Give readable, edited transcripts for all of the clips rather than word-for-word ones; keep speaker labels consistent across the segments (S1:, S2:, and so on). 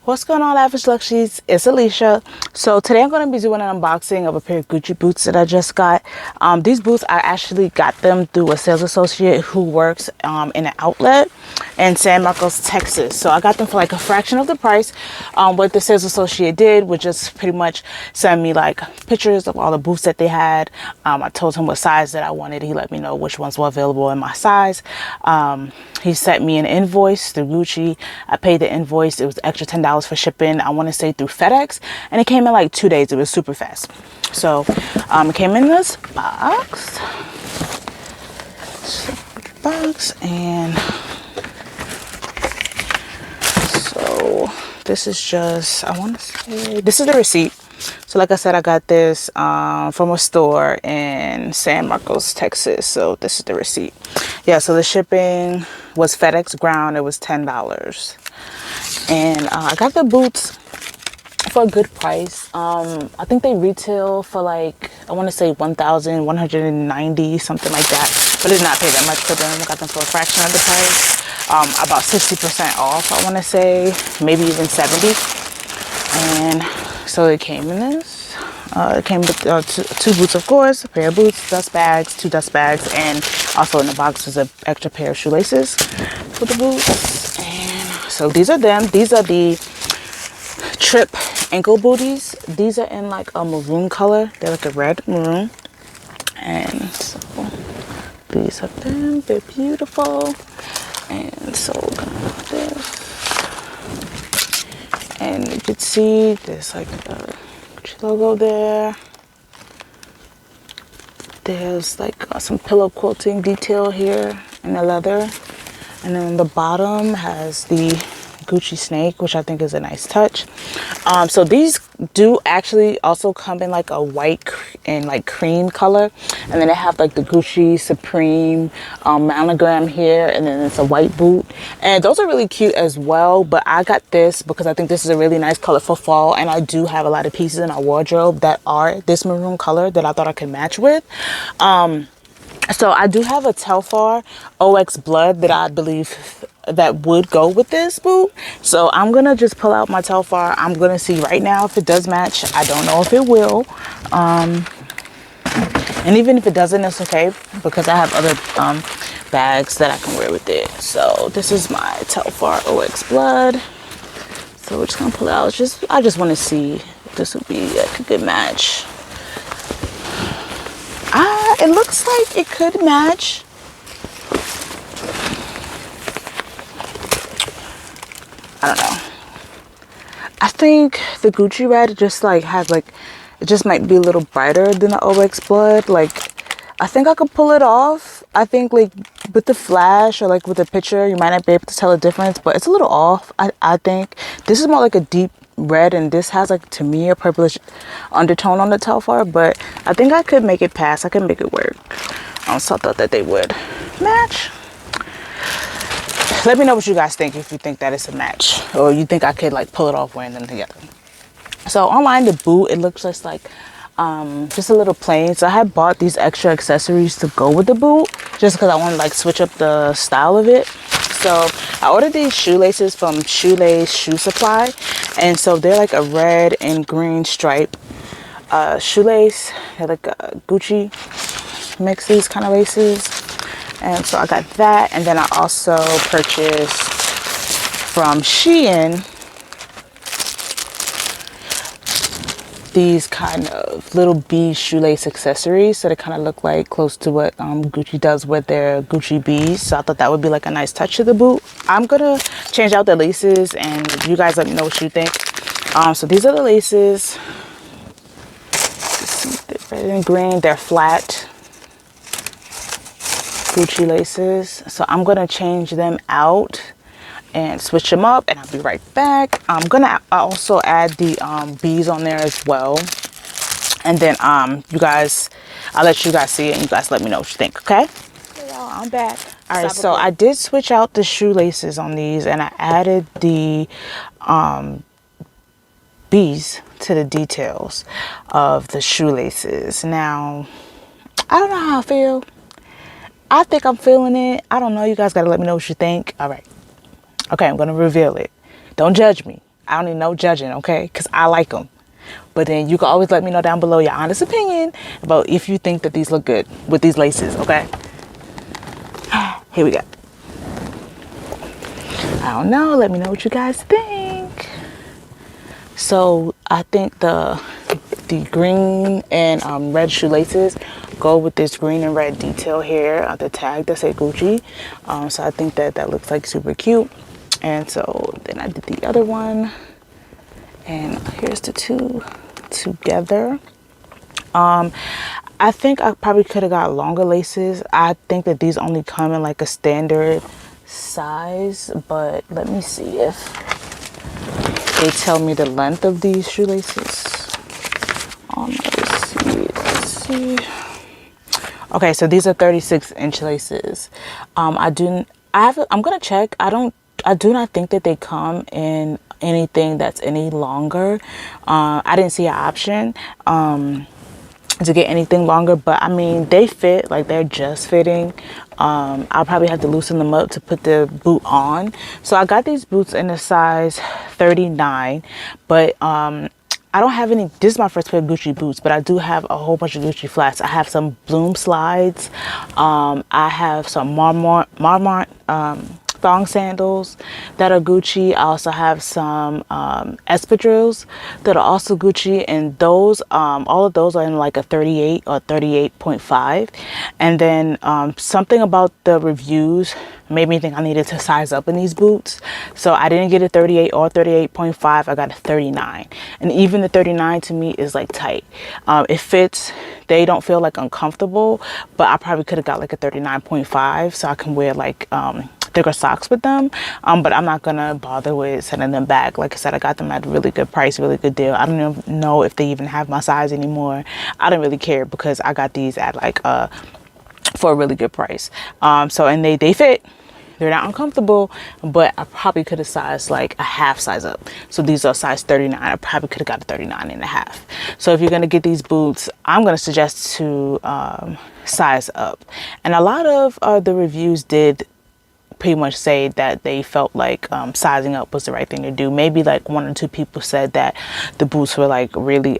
S1: What's going on, Lavish Luxeies? It's Alicia. So today I'm going to be doing an unboxing of a pair of Gucci boots that I just got. These boots, I actually got them through a sales associate who works in an outlet in San Marcos, Texas. So I got them for like a fraction of the price. What the sales associate did was just pretty much send me like pictures of all the boots that they had. I told him what size that I wanted. He let me know which ones were available in my size. He sent me an invoice through Gucci. I paid the invoice. It was extra $10 for shipping. I want to say through FedEx, and it came in like 2 days. It was super fast. So it came in this box, and so this is just, I want to say, this is the receipt. So like I said, I got this from a store in San Marcos, Texas. So this is the receipt. Yeah, so the shipping was FedEx ground. It was $10. And I got the boots for a good price. I think they retail for like, I want to say 1,190, something like that. But I did not pay that much for them. I got them for a fraction of the price. About 60% off, I want to say, maybe even 70. And so it came in this. It came with two boots, of course, a pair of boots, dust bags, 2 dust bags, and also in the box was an extra pair of shoelaces for the boots. And so these are them. These are the Trip Ankle Booties. These are in like a maroon color. They're like a red maroon. And so these are them. They're beautiful. And so this. And you can see there's like a logo there. There's like some pillow quilting detail here in the leather. And then the bottom has the Gucci snake, which I think is a nice touch. So these do actually also come in like a white and like cream color, and then they have like the Gucci Supreme monogram here, and then it's a white boot, and those are really cute as well. But I got this because I think this is a really nice color for fall, and I do have a lot of pieces in my wardrobe that are this maroon color that I thought I could match with. So I do have a Telfar OX Blood that I believe that would go with this boot. So I'm going to just pull out my Telfar. I'm going to see right now if it does match. I don't know if it will. And even if it doesn't, it's okay because I have other bags that I can wear with it. So this is my Telfar OX Blood. So we're just going to pull it out. I just want to see if this would be like a good match. It looks like it could match. I don't know. I think the Gucci red just like has like, it just might be a little brighter than the OX Blood. Like, I think I could pull it off. I think like with the flash or like with the picture, you might not be able to tell the difference, but it's a little off. I think this is more like a deep red, and this has like, to me, a purplish undertone on the Telfar, but I think I could make it pass. I could make it work. So I thought that they would match. Let me know what you guys think, if you think that it's a match or you think I could like pull it off wearing them together. So online, the boot, it looks just like just a little plain. So I had bought these extra accessories to go with the boot just because I want to like switch up the style of it. So I ordered these shoelaces from Shoelace Shoe Supply, and so they're like a red and green stripe shoelace. They're like a Gucci mix, these kind of laces. And so I got that, and then I also purchased from Shein these kind of little bead shoelace accessories, so they kind of look like close to what Gucci does with their Gucci beads. So I thought that would be like a nice touch to the boot. I'm gonna change out the laces, and you guys let me know what you think. So these are the laces. They're red and green. They're flat Gucci laces. So I'm gonna change them out and switch them up, and I'll be right back. I'm gonna also add the beads on there as well, and then you guys, I'll let you guys see it, and you guys let me know what you think. Okay, y'all, I'm back. All right, so I did switch out the shoelaces on these, and I added the beads to the details of the shoelaces. Now, I don't know how I feel. I think I'm feeling it. I don't know. You guys got to let me know what you think. All right. Okay, I'm going to reveal it. Don't judge me. I don't need no judging, okay? Because I like them. But then you can always let me know down below your honest opinion about if you think that these look good with these laces, okay? Here we go. I don't know. Let me know what you guys think. So I think the green and red shoelaces go with this green and red detail here at the tag that say Gucci. So I think that looks like super cute. And so then I did the other one, and here's the two together. I think I probably could have got longer laces. I think that these only come in like a standard size, but let me see if they tell me the length of these shoelaces. Let's see. Okay, so these are 36-inch laces. I'm gonna check. I do not think that they come in anything that's any longer. I didn't see an option to get anything longer, but I mean, they fit, like they're just fitting. I'll probably have to loosen them up to put the boot on. So I got these boots in a size 39, but I don't have any. This is my first pair of Gucci boots, but I do have a whole bunch of Gucci flats. I have some Bloom slides. I have some Marmont thong sandals that are Gucci. I also have some espadrilles that are also Gucci, and those all of those are in like a 38 or 38.5. And then something about the reviews made me think I needed to size up in these boots, so I didn't get a 38 or 38.5. I got a 39, and even the 39 to me is like tight. It fits. They don't feel like uncomfortable, but I probably could have got like a 39.5 so I can wear like thicker socks with them, but I'm not gonna bother with sending them back. Like I said, I got them at a really good price, really good deal. I don't even know if they even have my size anymore. I don't really care because I got these at like for a really good price. So, and they fit. They're not uncomfortable, but I probably could have sized like a half size up. So these are size 39. I probably could have got a 39 and a half. So if you're going to get these boots, I'm going to suggest to size up. And a lot of the reviews did pretty much say that they felt like sizing up was the right thing to do. Maybe like 1 or 2 people said that the boots were like really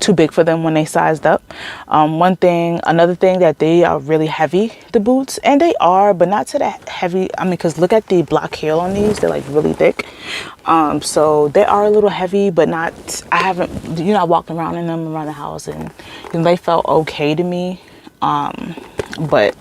S1: too big for them when they sized up. Another thing that they are really heavy, the boots, and they are, but not to that heavy. I mean, because look at the block heel on these, they're like really thick. So they are a little heavy, but not, I walked around in them around the house, and they felt okay to me. But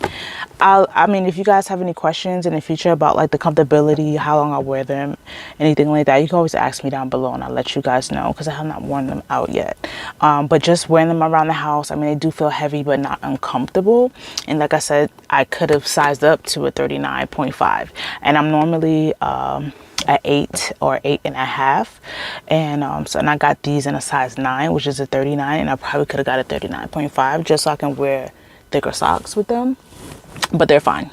S1: I mean, if you guys have any questions in the future about like the comfortability, how long I'll wear them, anything like that, you can always ask me down below and I'll let you guys know, because I have not worn them out yet. But just wearing them around the house, I mean, they do feel heavy but not uncomfortable. And like I said, I could have sized up to a 39.5, and I'm normally at 8 or 8.5, and I got these in a size 9, which is a 39, and I probably could have got a 39.5 just so I can wear thicker socks with them, but they're fine.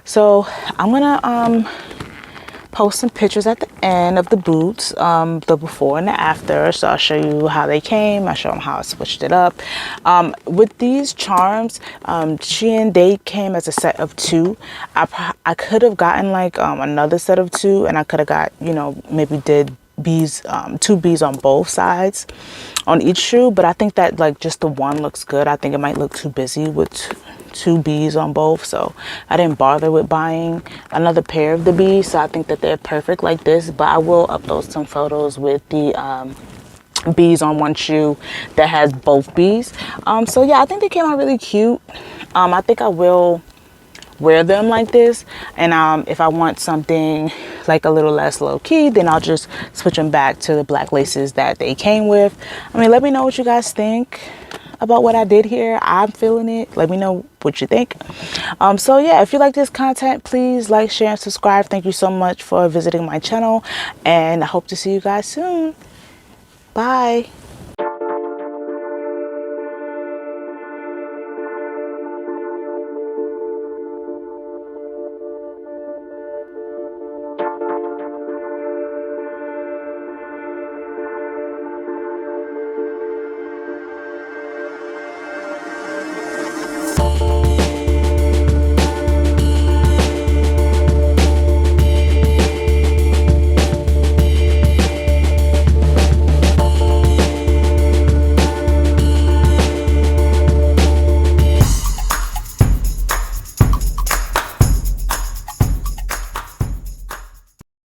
S1: So I'm gonna post some pictures at the end of the boots, the before and the after. So I'll show you how they came. I'll show them how I switched it up. With these charms, they came as a set of 2. I could have gotten like another set of 2, and I could have got, maybe did bees, 2 bees on both sides on each shoe, but I think that like just the one looks good. I think it might look too busy with 2 bees on both, so I didn't bother with buying another pair of the bees. So I think that they're perfect like this, but I will upload some photos with the bees on one shoe that has both bees. So yeah, I think they came out really cute. I think I will wear them like this, and if I want something like a little less low-key, then I'll just switch them back to the black laces that they came with. I mean, let me know what you guys think about what I did here. I'm feeling it. Let me know what you think. So yeah, if you like this content, please like, share, and subscribe. Thank you so much for visiting my channel, and I hope to see you guys soon. Bye.